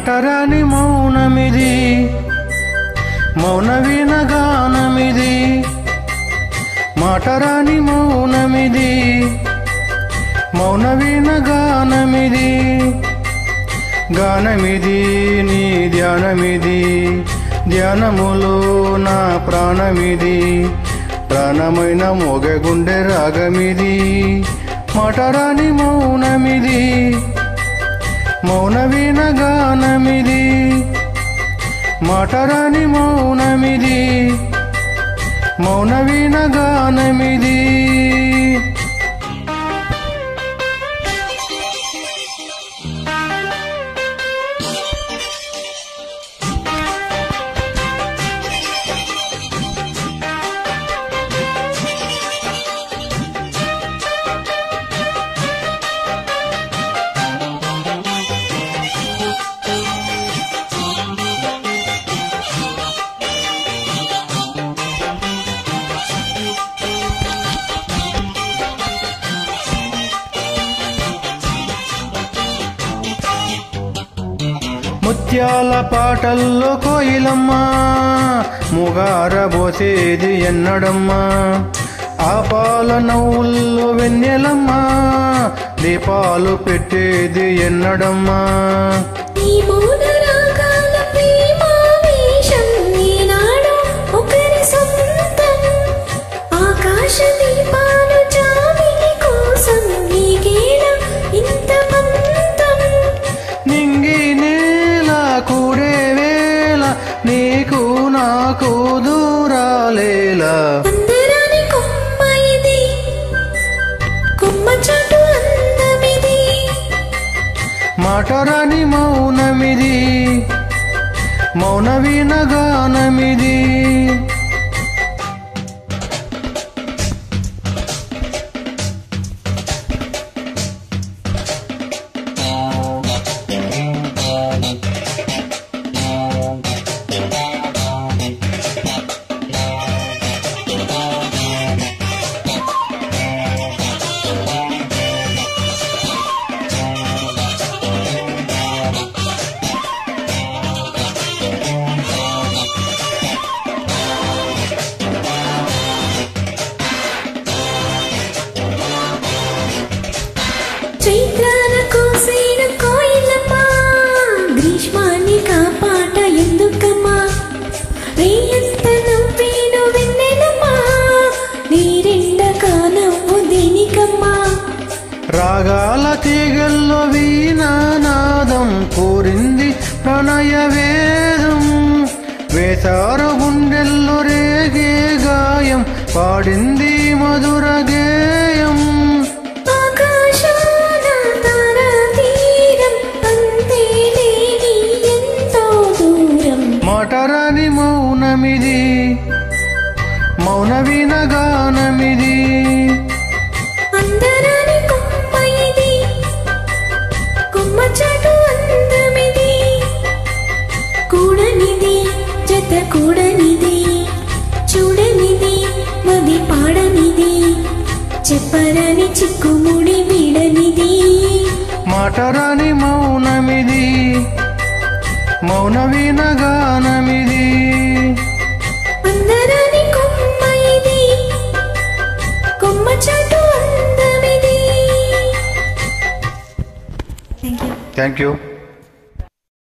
మాటరాని మౌనమిది మౌన వీణగానమిది మాటరాని మౌనమిది మౌన వీణగానమిది గానమిది నీ ధ్యానమిది ధ్యానములో నా ప్రాణమిది ప్రాణమైన మోగగుండె రాగమిది మాటరాని మౌనమిది మౌన వీణగానమిది మాటరాని మౌనమిది మౌన వీణగానమిది ముత్యాల పాటల్లో కోయిలమ్మ ముగారబోసేది ఎన్నడమ్మా ఆ పాల నవ్వుల్లో వెన్నెలమ్మ దీపాలు పెట్టేది ఎన్నడమ్మా నీకు నాకు దూరాలేలా అందరాని కొమ్మ ఇది కొమ్మ చాటు అందమిది మాటరాని మౌనమిది మౌన వీణగానమిది చైత్రాన కోసిన కోయిలమ్మ గ్రీష్మాన్ని కాపాట ఎందుకమ్మా రేయంత నవ్వేను వెన్నెలమ్మా నీరెండక నవ్వు దేనికమ్మా రాగాల తీగల్లో వీణానాదం కోరింది ప్రణయ వేదం వేసారు గుండెల్లో రేగే గాయం పాడింది మధుర గేయం మాటరాని మౌనమిది మౌన వీణగానమిది అందరాని కొమ్మ ఇది కొమ్మ చాటు అందమిది కూడనిది జత కూడనిది చూడనిది మది పాడనిది చెప్పరాని చిక్కుముడి వీడనిది మాటరాని మౌనమిది మౌన వీణగానమిది అందరాని కొమ్మ ఇది కొమ్మ చాటు అందమిది థ్యాంక్ యూ